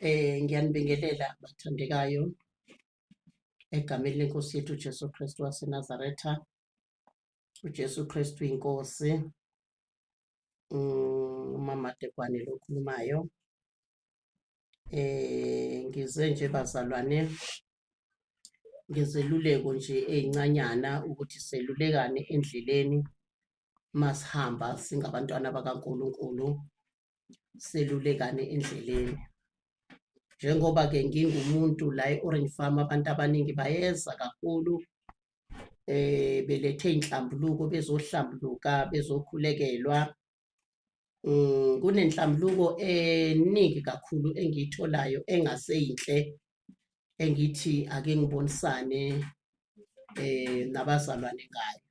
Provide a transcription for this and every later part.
Ngiyanibingelela bathandekayo egameni lenkosi yethu Jesu Kristu waseNazaretha. uJesu Kristu inkosi. Umama Degwane lo okhulumayo. Ngize nje bazalwane ngezeluleko nje ezincanyana ukuthi selulekane endleleni masihamba singabantwana bakaNkulunkulu, selulekane endleleni. Njengoba ke ngingumuntu la e-Orange Farm abantu abaningi bayeza kakhulu belethe inhlambuluko bezohlambuluka bezokhulekelwa. Kunenhlambuluko eningi kakhulu engiyitholayo engaseyinhle engithi ake ngibonisane nabazalwane ngayo.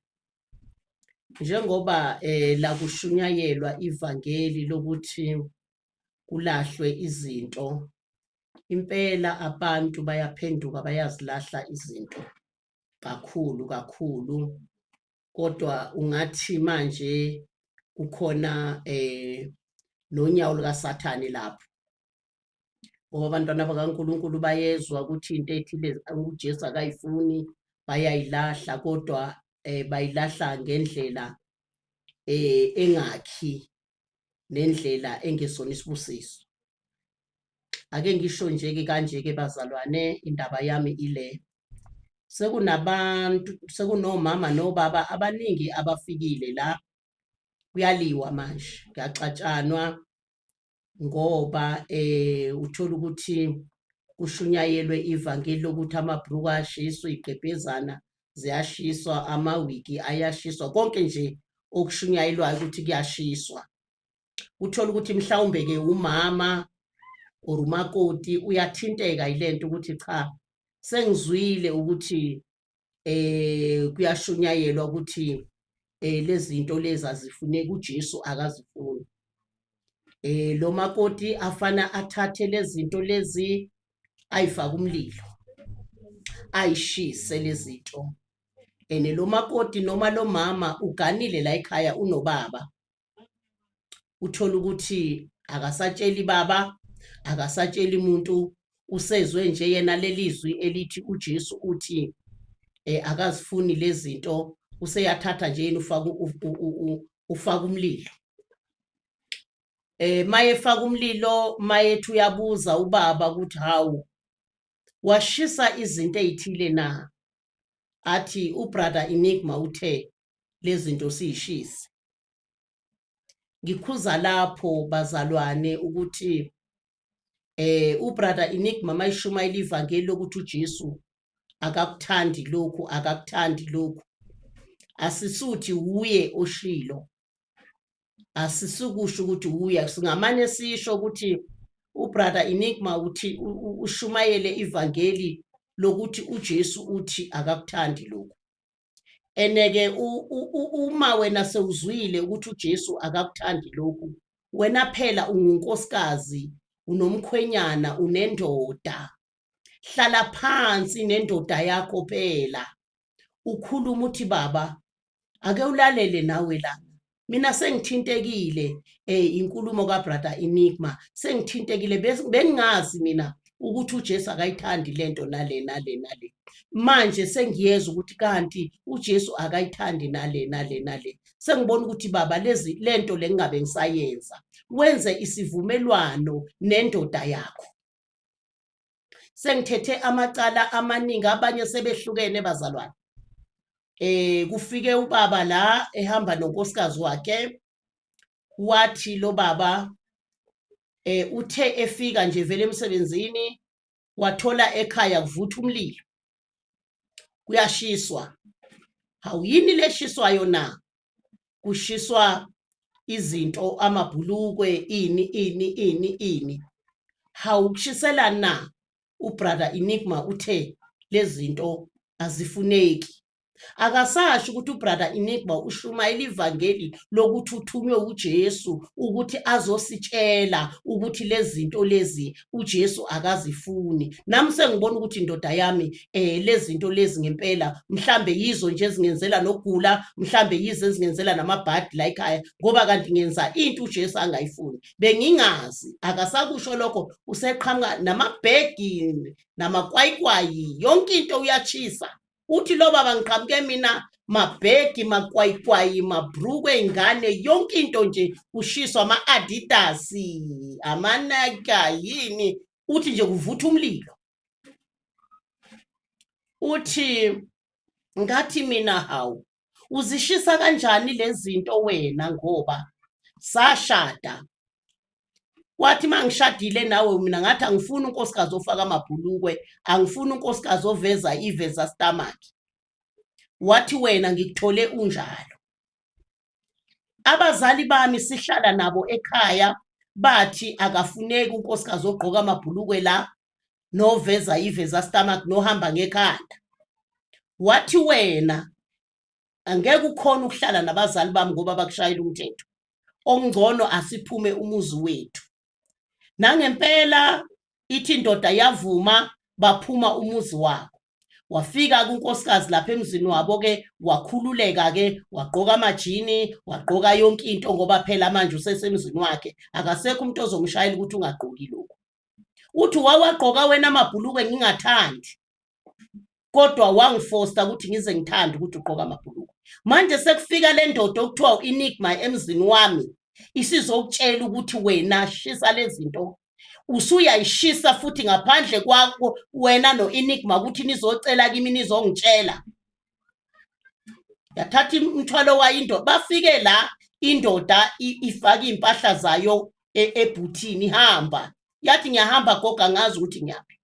Njengoba la kushunyayelwa ivangeli lokuthi kulahlwe izinto, impela abantu bayaphenduka bayazilahla izinto kakhulu kakhulu, kodwa ungathi manje kukhona nonyawo lukaSathane lapho, ngoba abantwana bakaNkulunkulu bayezwa ukuthi into ethile uJesu akayifuni bayayilahla, kodwa bayilahla ngendlela engakhi nendlela engesona isibusiso. Ake ngisho nje ke kanje ke bazalwane, indaba yami ile sekunabantu sekunomama nobaba abaningi abafikile la, kuyaliwa manje, kuyaxatshanwa ngoba uthola ukuthi kushunyayelwe ivangeli lokuthi amabhruku ayashiswa, igqebhezana ziyashiswa, amawigi ayashiswa, konke nje okushunyayelwayo ukuthi kuyashiswa. Uthola ukuthi mhlawumbe ke umama or umakoti uyathinteka yilento ukuthi cha, sengizwile ukuthi kuyashunyayelwa ukuthi lezi zinto lezi azifuneki, uJesu akazifuni. Lo makoti afana athathe lezi zinto lezi ayifake umlilo, ayishise lezi zinto. Lo makoti noma lo mama uganile la ekhaya unobaba, uthola ukuthi akasatsheli baba, akasatsheli umuntu, usezwe nje yena lelizwi elithi uJesu uthi akazifuni lezi zinto, useyathatha nje yena ufaka umlilo. Maye faka umlilo, mayethi uyabuza ubaba ukuthi hawu washisa izinto ezithile na? Athi ubrother Enigma uthe lezi zinto siyishise. Ngikhuza lapho bazalwane ukuthi ubrother Enigma mayishumayela ivangeli lokuthi uJesu akakuthandi lokhu, akakuthandi lokhu, asisuthi uye oshilo, asisukusho ukuthi uya, singamane sisho ukuthi ubrother Enigma uthi ushumayele ivangeli lokuthi uJesu uthi akakuthandi lokhu. Eneke uma wena sewuzwile ukuthi uJesu akakuthandi lokhu, wena phela ungunkosikazi, unomkhwenyana, unendoda. Hlala phansi nendoda yakho phela, ukhuluma uthi baba ake ulalele nawe la, mina sengithintekile inkulumo kabrother Enigma, sengithintekile, bengingazi mina ukuthi uJesu akayithandi lento nale nale nale. Manje sengiyeza ukuthi kanti uJesu akayithandi nale nale nale. Sengibona ukuthi baba lento lengabe ngisayenza, wenze isivumelwano nendoda yakho. Sengithethe amacala amaningi, abanye sebehlukene bazalwane. Kufike ubaba la ehamba nonkosikazi wakhe, wathi lo baba uthe efika nje vele emsebenzini wathola ekhaya kuvutha umlilo, kuyashiswa. Hawu yini leshiswayo na? Kushiswa izinto, amabhulukwe, ini. Hawu kushisela na? Ubrother Enigma uthe lezi zinto azifuneki. akasasho ukuthi ubrother Enigma ushumayela ivangeli lokuthi uthunywe uJesu ukuthi azositshela ukuthi lezi zinto lezi uJesu akazifuni. Nami sengibona ukuthi indoda yami lezi zinto lezi ngempela mhlambe yizo nje ezingenzela nogula, mhlambe yizo ezingenzela namabhadi la ekhaya ngoba kanti ngenza into uJesu angayifuni. Bengingazi, akasakusho lokho, useqhamuka namabhegi namakwayikwayi, yonke into uyachisa. Uthi lo baba ngiqhamuke mina mabhegi, makwayikwayi, mabrukwe ingane, yonke into nje kushiswa ama-Adidas, amanaka yini, uthi nje kuvutha umlilo. Uthi ngathi mina hawu uzishisa kanjani lezi zinto wena ngoba sashada. Wathi mangishadile nawe mina ngathi angifuni unkosikazi ofaka amabhulukwe, angifuni unkosikazi oveza iveza stomach. Wathi wena ngikuthole unjalo. Abazali bami sihlala nabo ekhaya bathi akafuneki unkosikazi ogqoka amabhulukwe la noveza iveza stomach nohamba ngekhanda. Wathi wena angeke ukhona ukuhlala nabazali bami ngoba bakushayela umthetho. Ongcono asiphume umuzi wethu. Nangempela ithi indoda yavuma baphuma umuzi wabo. Wafika kunkosikazi lapha emzini wabo ke wakhululeka ke wagqoka amajini, wagqoka yonke into ngoba phela manje usesemzini wakhe. Akasekho umuntu ozomshayela ukuthi ungagqoki lokho. Uthi wawagqoka wena amabhulukwe ngingathandi. Kodwa wangifosta ukuthi ngize ngithande ukuthi ugqoka amabhulukwe. Manje sekufika le ndoda okuthiwa uEnigma emzini wami. Isizokutshela ukuthi wena shisa lezi zinto. Usuyayishisa futhi ngaphandle kwakho wena noEnigma ukuthi nizocela kimi nizongitshela. Yathatha umthwalo wayo indoda. Bafike la indoda ifaka impahla zayo ebhuthini ihamba. Yathi ngiyahamba goga ngazi ukuthi ngiyaphi.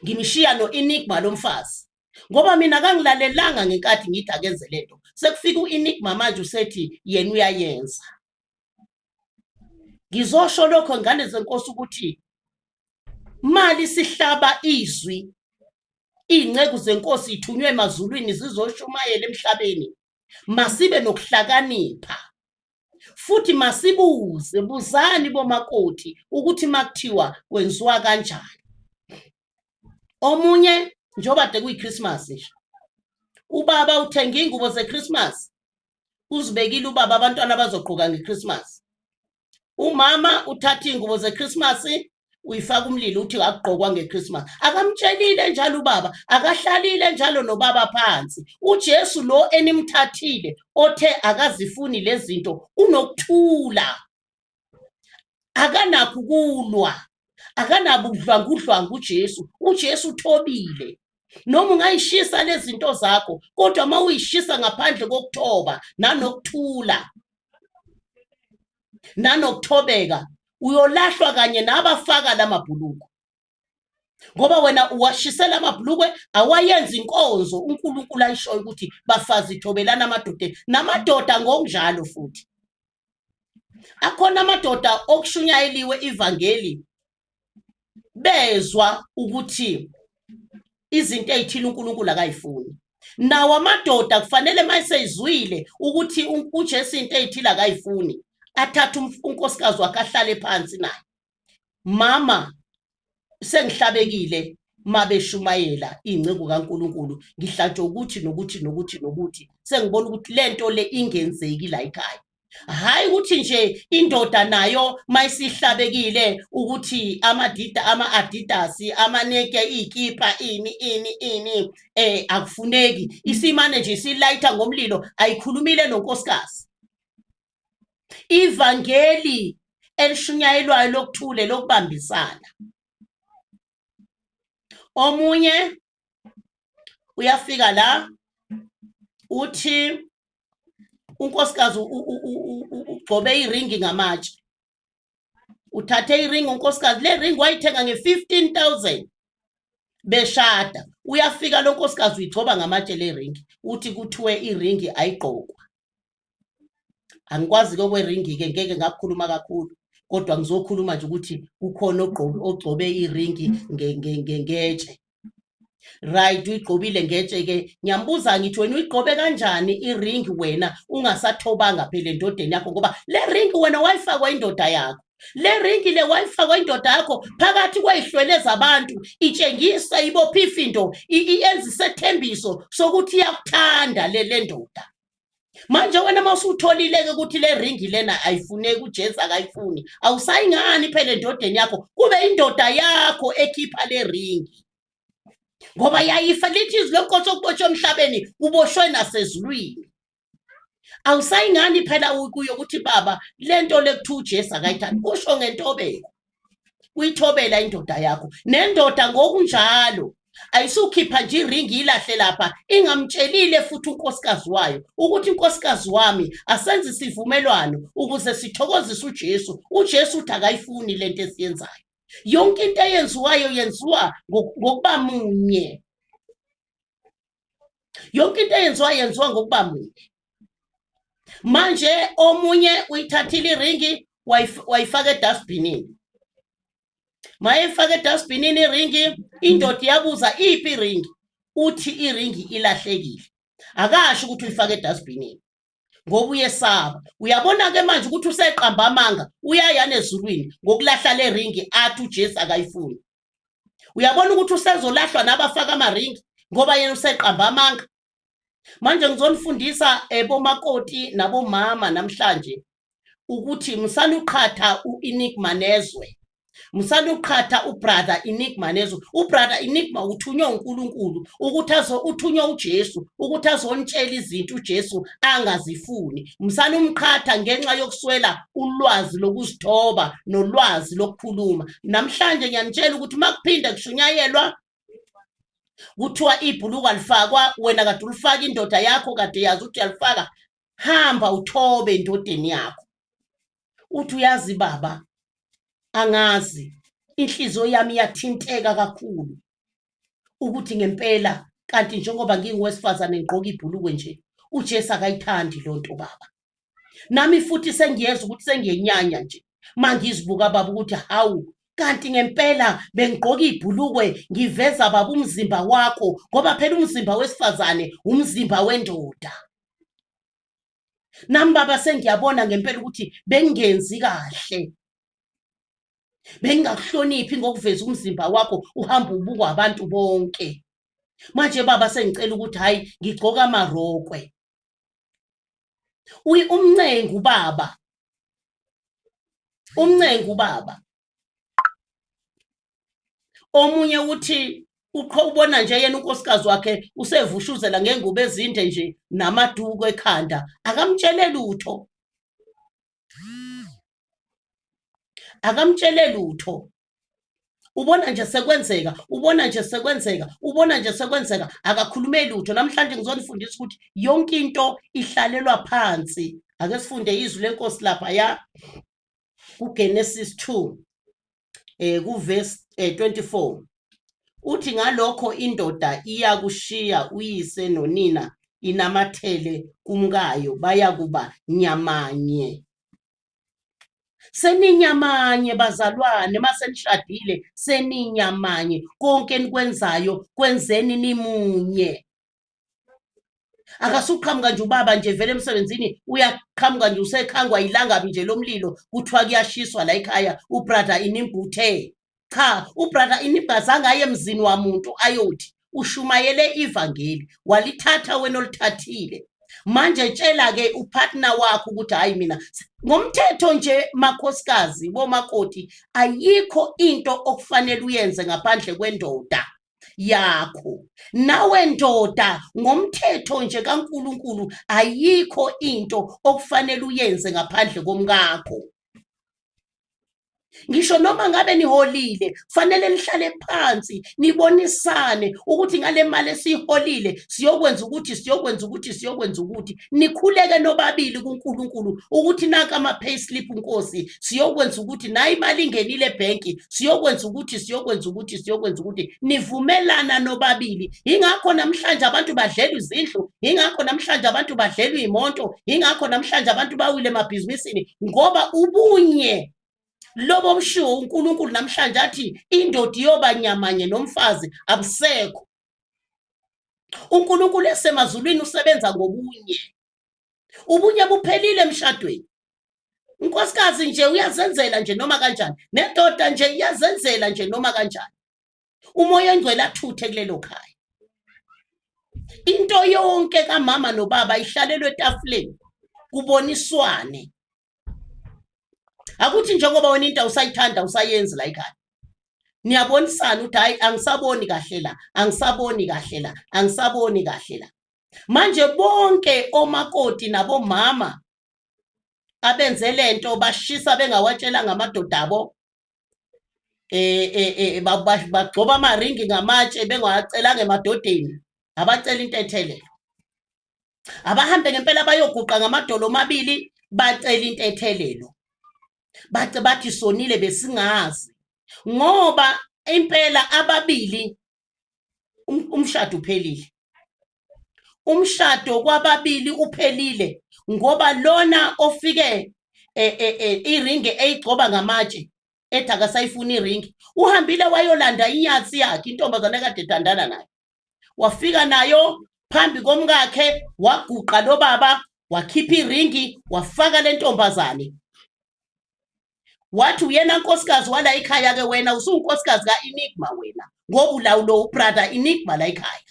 Ngimshiya noEnigma lomfazi. Ngoba mina kangilalelanga ngenkathi ngithi akenze lento. Sekufika uEnigma manje usethi yena uyayenza. Ngizosho lokho ngane zenkosi ukuthi mali sihlaba izwi ingceku zenkosi ithunywe emazulwini zizoshumayela emhlabeni. Masibe nokuhlakanipha. Futhi masibuze, buzani bomakoti ukuthi makuthiwa kwenziwa kanjani. Omunye njoba de kuyiChristmas nje. Ubaba uthenga ingubo zeChristmas. Uzibekile ubaba abantwana bazogqoka ngeChristmas. Umama uthatha ingubo zeChristmas uyifaka umlilo uthi akugqokwa ngeChristmas. Akamtshelile njalo ubaba, akahlalile njalo nobaba phansi. uJesu lo enimthathile othe akazifuni lezi zinto unokuthula. Akanakho kulwa. Akanabo udlwangudlwanga uJesu. uJesu uthobile. Noma ungayishisa lezi zinto zakho, kodwa mawuyishisa ngaphandle kokuthoba nanokuthula nanokuthobeka, uyolahlwa kanye nabafaka lamabhulukwe. Ngoba wena uwashisela amabhulukwe awayenza inkonzo uNkulunkulu ayishoyo ukuthi bafazi thobelana namadoda ngokunjalo futhi. Akhona amadoda okushunyayeliwe ivangeli bezwa ukuthi izinto ezithile uNkulunkulu akayifuni. Nawo amadoda kufanele mayesezwile ukuthi uJesu into ezithile akayifuni athatha unkosikazi wakhe ahlale phansi naye. Mama sengihlabekile mabeshumayela ingceku kaNkulunkulu, ngihlatshwe ukuthi nokuthi sengibona ukuthi lento le ingenzeki la ekhaya. Hayi ukuthi nje indoda nayo mayisihlabekile ukuthi ama-Adidas, amaneke, ikipa ini akufuneki. Isimane nje isilayitha ngomlilo ayikhulumile nonkosikazi. Ivangeli elishunyayelwayo lokuthule lokubambisana. Omunye uyafika la uthi unkosikazi ugcobe iringi ngamatshe. Uthathe iringi unkosikazi, le ringi wayithenga nge-15,000. Beshada. Uyafika lo nkosikazi uyigcoba ngamatshe le ringi. Uthi kuthiwe iringi ayigqokwa. Angikwazi kweringi ke ngeke ngakukhuluma kakhulu, kodwa ngizokhuluma nje ukuthi kukhona ogcobe iringi ngetshe. right uyigqobile ngetshe ke ngiyambuza ngithi wena uyigqobe kanjani iring wena ungasathobanga phela endodeni yakho ngoba le ring wena wayifakwa indoda yakho le ring le wayifakwa indoda yakho phakathi kwayihlwele zabantu itshengisa ibopha ifindo iyenza isethembiso sokuthi iyakuthanda le ndoda manje wena mawusutholile-ke ukuthi le ring lena ayifuneki uJesu akayifuni awusayingani phela endodeni yakho kube indoda yakho ekhipha le ring ngoba yayifa lithi izwi lenkosi okuboshwe emhlabeni uboshwe nasezulwini awusayingani phela kuyo ukuthi baba lento lekuthiwa uJesu akayithandi kusho ngentobeko uyithobela indoda yakho nendoda ngokunjalo ayisukhipha nje iringi ilahle lapha ingamtshelile futhi unkosikazi wayo ukuthi unkosikazi wami asenze isivumelwano ukuze sithokozise uJesu uthi akayifuni lento esiyenzayo yonke into eyenziwayo yenziwa ngokuba munye yonke into yenziwa ngokuba munye manje omunye uyithathile iringi wayifaka edustbinini mayifaka edustbinini iringi indoda yabuza iphi iringi uthi iringi ilahlekile akasho ukuthi uyifaka edustbinini ngoba uyesaba uyabona ke manje ukuthi useqamba amanga uyayana ezulwini ngokulahla le ringi athi uJesu akayifuni uyabona ukuthi usezolahlwa nabafaka amaringi ngoba yena useqamba amanga manje ngizonifundisa bomakoti nabomama namhlanje ukuthi msanuqhatha uEnigma Nezwe msanuqhatha ubrother Enigma Nezwe ubrother Enigma uthunywa uNkulunkulu ukuthi uthunywa uJesu ukuthi azontshela izinto uJesu angazifuni msanumqhatha ngenxa yokuswela ulwazi lokuzithoba nolwazi lokukhuluma namhlanje ngiyanitshela ukuthi makuphinda kushunyayelwa kuthiwa ibhuluku alifakwa wena kade ulifaka indoda yakho kade yazi ukuthi uyalifaka hamba uthobe endodeni yakho uthi uyazi baba angazi inhliziyo yami iyathinteka kakhulu ukuthi ngempela kanti njengoba ngingowesifazane ngigqoka ibhuluku nje uJesu akayithandi lonto baba nami futhi sengiyeza ukuthi sengiyenyanya nje mangizibuka baba ukuthi hawu kanti ngempela bengigqoka ibhulukwe ngiveza baba umzimba wakho ngoba phela umzimba wesifazane umzimba wendoda nami baba sengiyabona ngempela ukuthi bengenzi kahle bengakuhloniphi ngokuveza umzimba wakho uhamba ubukwa abantu bonke manje baba sengicela ukuthi hayi ngigcoka amarokwe umncengu baba omunye uthi ubona nje yena unkosikazi wakhe usevushuzela ngengubo ezinde nje namaduku ekhanda akamtshele lutho ubona nje sekwenzeka akakhulumeli lutho namhlanje ngizonifundisa ukuthi yonke into ihlalelwa phansi ake sifunde izwi lenkosi lapha ya kuGenesis 2 kuverse 24 uthi ngalokho indoda iyakushiya uyise nonina inamathele kumkayo bayakuba nyamanye seninyamanye bazalwane masenishadile seninyamanye konke enikwenzayo kwenzeni nimunye akasuqhamuka nje ubaba nje vele emsebenzini uyaqhamuka nje usekhangwa ilangabi nje lomlilo kuthiwa kuyashiswa la ekhaya ubrother inimbuthe cha ubrother inibhazanga aye emzini wamuntu ayothi ushumayele ivangeli walithatha wena olithathile manje tshela ke upartner wakho ukuthi hayi mina ngomthetho nje makhosikazi bomakoti ayikho into okufanele uyenze ngaphandle kwendoda yakho nawe ndoda ngomthetho nje kaNkuluNkulu ayikho into okufanele uyenze ngaphandle komkakho ngisho noma ngabe niholile kufanele lihlale phansi nibonisane ukuthi ngale mali esiholile siyokwenza ukuthi nikhuleke nobabili kuNkulunkulu ukuthi naka ama payslip Nkosi siyokwenza ukuthi nayi imali ingenile ebhenki siyokwenza ukuthi nivumelana nobabili ingakho namhlanje abantu badlela izindlu ingakho namhlanje abantu badlela izimonto ingakho namhlanje abantu bawile emabhizinisini ngoba ubunye lobo mshiwo uNkulunkulu namhlanje athi indoda iyoba nyamanye nomfazi abusekho uNkulunkulu esemazulwini usebenza ngobunye. Ubunye buphelile emshadweni. Unkosikazi nje uyazenzela nje noma kanjani, nendoda nje iyazenzela nje noma kanjani. Umoya engcwele athuthe kulelo khaya. Into yonke kamama nobaba ihlalelwe etafuleni kuboniswane. Akuthi njengoba wena into usayithanda usayenzi la ekhaya. Niyabonisana ukuthi hayi angisaboni kahle la, angisaboni kahle la, angisaboni kahle la. Manje bonke omakoti nabomama abenze lento bashisa bengawatshelanga amadoda abo, bagcoba amaringi ngamatshe bengawacelanga emadodeni, abacela into ethelelo. Abahambe ngempela bayoguqa ngamadolo amabili bacela into ethelelo. Bathi sonile besingazi ngoba impela ababili umshado uphelile. Umshado kwababili uphelile ngoba lona ofike iringi eyigcoba ngamatshe ethi akasayifuna iringi uhambile wayolanda inyathi yakhe intombazane kade ethandana nayo. Wafika nayo phambi komkakhe waguqa lo baba wakhipha iringi wafaka le ntombazane. Wathi uyena nkosikazi wala ekhaya ke wena usunkosikazi kaEnigma wena ngoba ulawulo ubrother Enigma la ekhaya.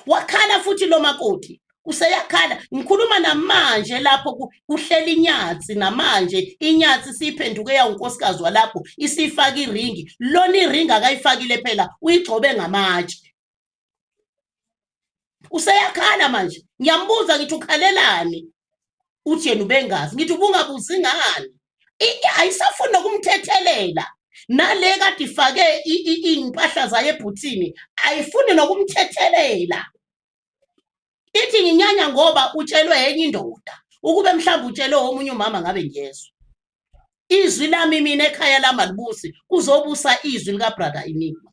Wakhala futhi lo makoti useyakhala ngikhuluma namanje lapho kuhlela inyathi namanje inyathi siphenduke yawunkosikazi walapho isifaka iringi lona iringi akayifakile phela uyigcobe ngamatshe. Useyakhala manje ngiyambuza ngithi ukhalelani uthi yena ubengazi ngithi ubungabuzi ngani ayisafuni nokumthethelela nale kade ifake impahla zayo ebhuthini ayifuni nokumthethelela. Ithi nginyanya ngoba utshelwe enye indoda ukube mhlawumbe utshelwe omunye umama ngabe ngiyezwa. Izwi lami mina ekhaya lami alibusi kuzobusa izwi lika brother Enigma.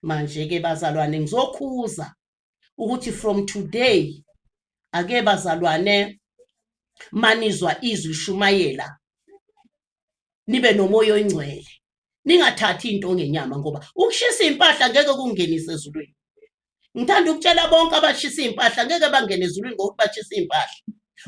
Manje ke bazalwane ngizokhuza ukuthi from today ake bazalwane manizwa izwi lishumayela nibe nomoya oyingcwele. Ningathathi into ngenyama ngoba ukushisa impahla ngeke kungenise ezulwini. Ngithanda ukutshela bonke abashisa impahla ngeke bangene ezulwini ngokuthi bashisa impahla.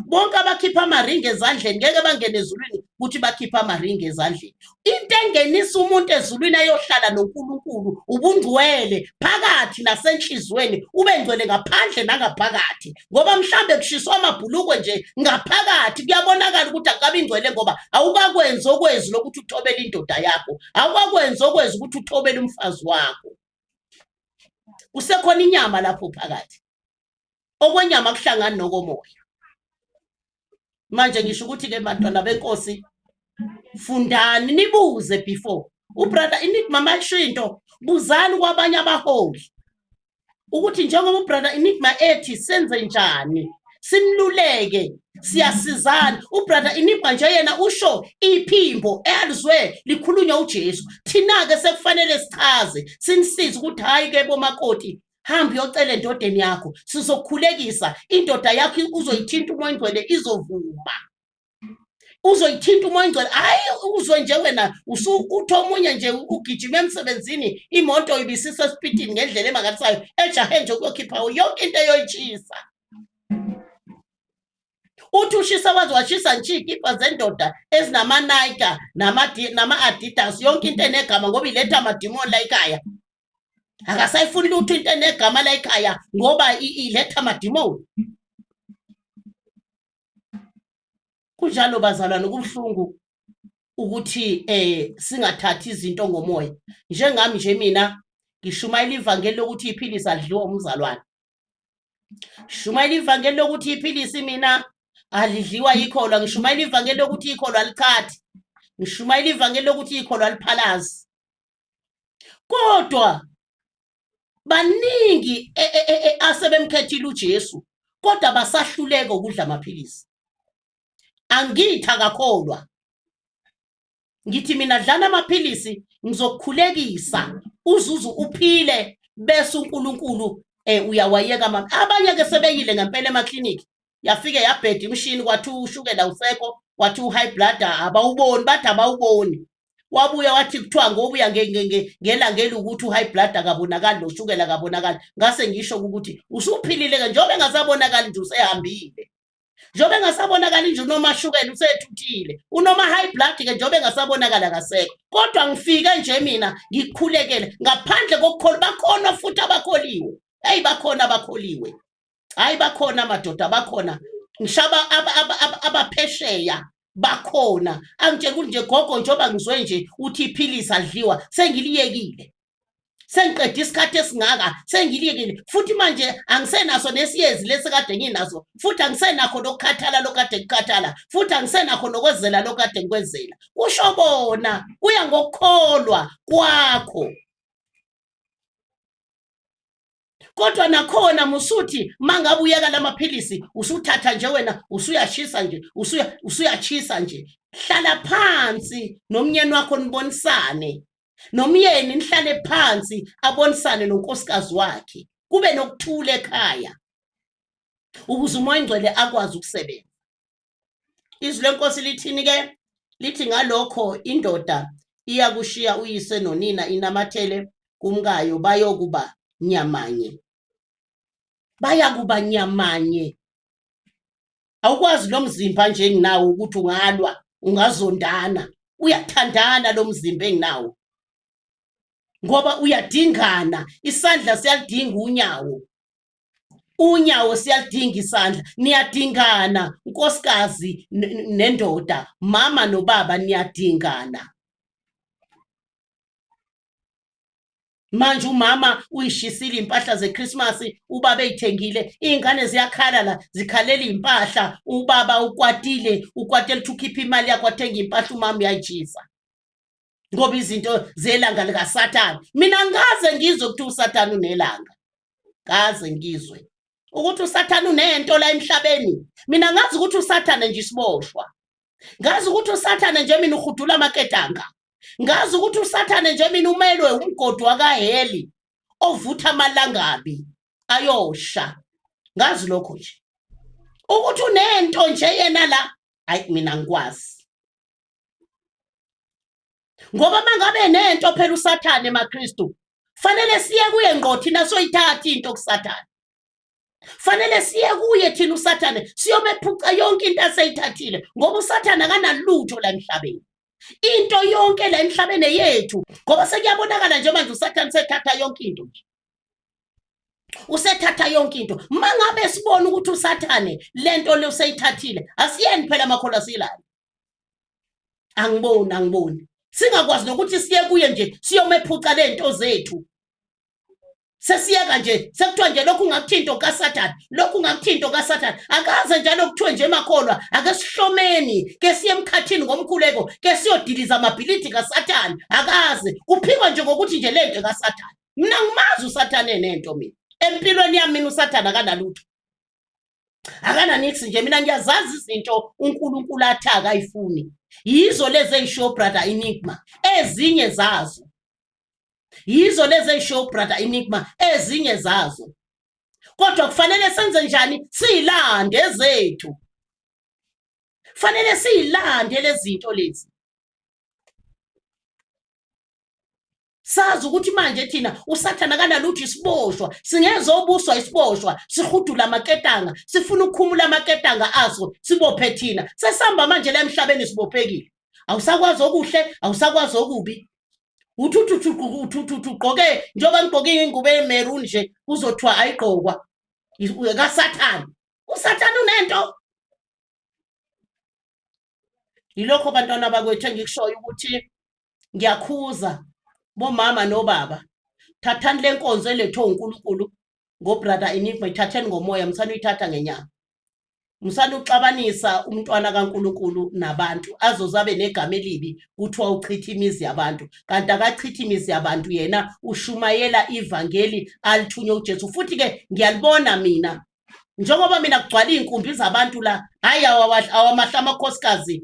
Bonke abakhipha amaringi ezandleni ngeke bangene ezulwini ukuthi bakhipha amaringi ezandleni. Into engenisa umuntu ezulwini ayohlala noNkulunkulu ubungcwele phakathi nasenhlizweni ubengcwele ngaphandle nangaphakathi ngoba mhlambe kushiswa amabhulukwe nje ngaphakathi kuyabonakala ukuthi akabi ingcwele ngoba awukakwenza okwezi lokuthi uthobele indoda yakho, awukakwenza okwezi ukuthi uthobele umfazi wakho. Usekhona inyama lapho phakathi. Okwenyama kuhlangana nokomoya. Manje ngisho ukuthi ke bantwana benkosi fundani nibuze before. Ubrother Enigma masho into buzani kwabanye abaholi. Ukuthi njengoba ubrother Enigma ethi senze njani simluleke siyasizana. Ubrother Enigma nje yena usho iphimbo elizwe likhulunywa uJesu. Thina ke sekufanele sichaze sinisize ukuthi hayi ke bomakoti hamba uyocela endodeni yakho sizokukhulekisa indoda yakho uzoyithinta umoya engcwele izovuma. Uzoyithinta umoya engcwele hayi uzwe nje wena usukuthi omunye nje ugijima emsebenzini imoto ibisisa esipidini ngendlela emangalisayo ejahe nje ukuyokhipha yonke into eyoyitshisa. Uthi ushisa wazi washisa nje ikipa zendoda ezinama Nike nama Adidas yonke into enegama ngoba iletha amadimoni la ekhaya. Akasayifuni lutho into enegama la ekhaya ngoba iletha amadimoni. Kunjalo bazalwane kubhlungu ukuthi singathathi izinto ngomoya. Njengami nje mina ngishumayela ivangeli lokuthi iphilisi adliwa umzalwane. Shumayela ivangeli lokuthi iphilisi mina alidliwa yikholwa. Ngishumayela ivangeli lokuthi ikholwa alikhathi. Ngishumayela ivangeli lokuthi ikholwa aliphalazi. Kodwa baningi asebemkhethile uJesu kodwa basahluleka ukudla amaphilisi. Angithi akakholwa. Ngithi mina dlana amaphilisi ngizokukhulekisa uzuzu uphile bese uNkulunkulu uyawayeka mama. Abanye ke sebeyile ngempela emakliniki yafike yabheda imshini kwathi ushukela usekho kwathi high blood abawuboni bathi abawuboni. wabuya wathi kuthiwa ngobuya ngelangeli ukuthi high blood akabonakali noshukela akabonakali ngase ngisho ukuthi usuphilile ke njengoba engasabonakali nje usehambile njengoba engasabonakali nje unomashukela usethuthile unoma high blood ke njengoba engasabonakala akasekho kodwa ngifike nje mina ngikukhulekele ngaphandle kokukholwa bakhona futhi abakholiwe hey bakhona abakholiwe hayi bakhona amadoda bakhona ngishaba abaphesheya bakhona angitshela nje gogo njengoba ngizwe nje uthi iphilisi adliwa sengiliyekile sengiqeda isikhathi esingaka sengiliyekile futhi manje angisenaso nesiyezi lesikade nginaso futhi angisenakho lokukhathala lokade ngikhathala futhi angisenakho nokwezela lokade ngikwezela kusho bona kuya ngokukholwa kwakho kodwa nakhona musuthi mangabe uyeka lamaphilisi usuthatha nje wena usuyashisa nje usuyachisa nje hlala phansi nomyeni wakho nibonisane nomyeni nihlale phansi abonisane nonkosikazi wakhe kube nokuthula ekhaya ukuze umoya ingcwele akwazi ukusebenza izwi lenkosi lithini ke lithi ngalokho indoda iyakushiya uyise nonina inamathele kumkayo bayokuba nyamanye bayakuba nyamanye awukwazi lo mzimba nje enginawo ukuthi ungalwa ungazondana uyathandana lo mzimba enginawo ngoba uyadingana isandla siyalidinga unyawo siyalidinga isandla niyadingana unkosikazi nendoda mama nobaba niyadingana manje umama uyishisile impahla zeChristmas ubaba eyithengile izingane ziyakhala la zikhalela impahla ubaba ukwatele ukukhipha imali yakhe wathenga impahla umama uyayijisa ngoba izinto zelanga likaSathane mina ngaze ngizwe ukuthi uSathane unelanga ngaze ngizwe ukuthi uSathane unento la emhlabeni mina ngazi ukuthi uSathane nje isiboshwa ngazi ukuthi uSathane nje mina uhudula amaketanga ngazi ukuthi uSathane nje mina umelwe umgodi wakaheli ovutha amalangabi ayosha ngazi lokho nje ukuthi unento nje yena la hayi mina ngikwazi ngoba mangabe nento phela uSathane maKristu fanele siye kuye ngqo thina soyithatha into kuSathane fanele siye kuye thina uSathane siyomephuca yonke into aseyithathile ngoba uSathane akanalutho la emhlabeni into yonke la emhlabeni yethu ngoba sekuyabonakala nje manje uSathane sethatha yonke into nje usethatha yonke into mangabe sibona ukuthi uSathane lento le useyithathile asiyeni phela amakholwa silala angiboni singakwazi nokuthi siye kuye nje siyomephuca lento zethu sesiyeka nje sekuthiwa nje lokhu ungakuthinto kaSathane lokhu ungakuthinto kaSathane akaze njalo kuthiwe nje emakholwa ake sihlomeni ke siye emkhathini ngomkhuleko ke siyodiliza amabhilidi kaSathane akaze kuphikwa nje ngokuthi nje lento kaSathane mina ngimazi uSathane nento mina empilweni yami mina uSathane akanalutho akananix nje mina ngiyazazi izinto uNkulunkulu athi akayifuni yizo lezi eyisho brother Enigma ezinye zazo yizo lezi eyisho brother Enigma ezinye zazo kodwa kufanele senze njani silande zethu fanele silande lezi zinto lezi sazi ukuthi manje thina uSathane akanalutho isiboshwa singezobuswa isiboshwa sihudula amaketanga sifuna ukukhumula amaketanga aso sibophe thina sesihamba manje la emhlabeni sibophekile awusakwazi okuhle awusakwazi okubi ugqoke njengoba ngigqoke ingubo emeruni nje uzothiwa ayigqokwa kaSathane uSathane unento yilokho bantwana bakwethu engikushoyo ukuthi ngiyakhuza bomama nobaba thathani lenkonzo elethwe uNkulunkulu ngobrother Enigma ithatheni ngomoya msana uyithatha ngenyama msana uxabanisa umntwana kaNkulunkulu nabantu azozabe negama elibi kuthiwa uchitha imizi yabantu kanti akachitha imizi yabantu yena ushumayela ivangeli alithunywe uJesu futhi ke ngiyalibona mina njengoba mina kugcwala inkumbi zabantu la hayi awamahla amakhosikazi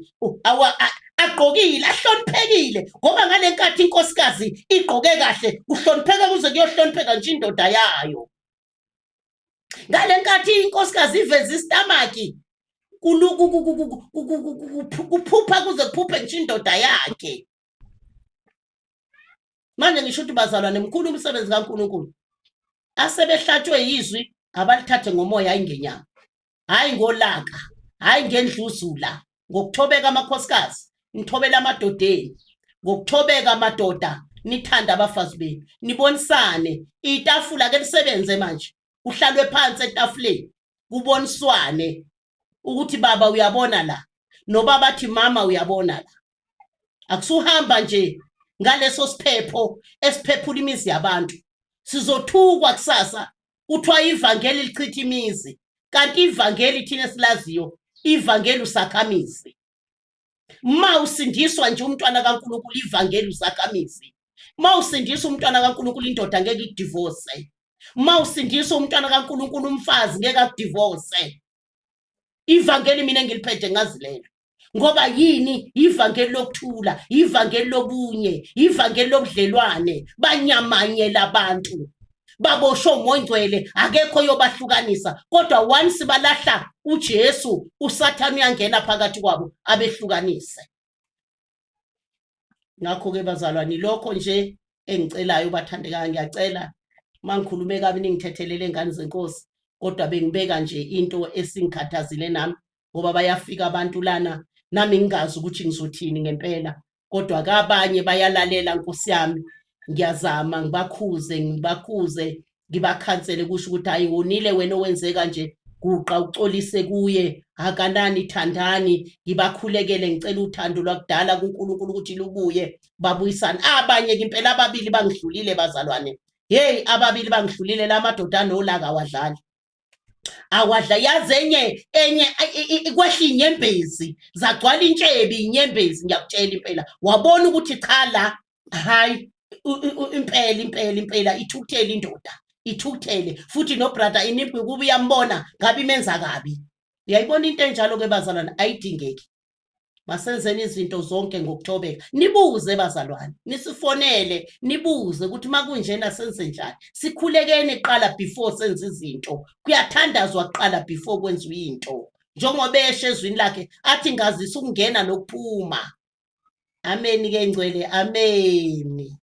agqokile ahloniphekile ngoba ngale nkathi inkosikazi igqoke kahle kuhlonipheka kuze kuyohlonipheka nje indoda yayo ngale nkathi inkosikazi iveza istamaki kuphupha kuze kuphuphe nje indoda yakhe manje ngisho ukuthi bazalwane mkhulu umsebenzi kaNkulunkulu asebehlatshwe yizwi abalithathe ngomoya ayingenyama hayi ngolaka hayi ngendluzula ngokuthobeka amakhosikazi nithobela amadodeni ngokuthobeka amadoda nithanda abafazi benu nibonisane itafula ke lisebenze manje uhlalwe phansi etafuleni kuboniswane ukuthi baba uyabona la nobaba athi mama uyabona la akusuhamba nje ngaleso siphepho esiphephula imizi yabantu sizothukwa kusasa kuthiwa ivangeli lichitha imizi kanti ivangeli thina silaziyo ivangeli usakhamizi ma usindiswa nje umntwana kaNkulunkulu ivangeli usakhamizi ma usindiswa umntwana kaNkulunkulu indoda ngeke idivorce ma usindiswa umntwana kaNkulunkulu umfazi ngeke akudivorce ivangeli mina engiliphethe ngazi lelo ngoba yini ivangeli lokuthula ivangeli lobunye ivangeli lobudlelwane banyamanye labantu babosho uMoyingcwele akekho yobahlukanisa kodwa once balahla uJesu uSathane uyangena phakathi kwabo abehlukanise ngakho ke bazalwane lokho nje engicelayo bathandekayo ngiyacela mangikhulume kabi ningithethelele ngane zenkosi kodwa bengibeka nje into esingikhathazile nami ngoba bayafika abantu lana nami ngingazi ukuthi ngizothini ngempela kodwa kabanye bayalalela Nkosi yami ngiyazama ngibakhuze ngibakhansele kusho ukuthi ayiwonile wena owenze kanje guqa ucolise kuye akanani thandani ngibakhulekele ngicela uthando lwakudala kuNkulunkulu ukuthi lubuye babuyisane abanye impela ababili bangidlulile bazalwane hey ababili bangidlulile lamadoda anolaka awadlali awadla yazi enye kwehla inyembezi zagcwala intshebe inyembezi ngiyakutshela impela wabona ukuthi cha la hayi impela ithukuthele indoda ithukuthele futhi no brother iniphi kuba uyambona ngabe imenza kabi uyayibona into enjalo ke bazalwane ayidingeki masenzeni izinto zonke ngokuthobeka nibuze bazalwane nisifonele nibuze ukuthi makunjena senze njani sikhulekene kuqala before senze izinto kuyathandazwa kuqala before kwenziwe into njengoba eshe ezwini lakhe athi ngazisa ukungena nokuphuma amen ke ngcwele amen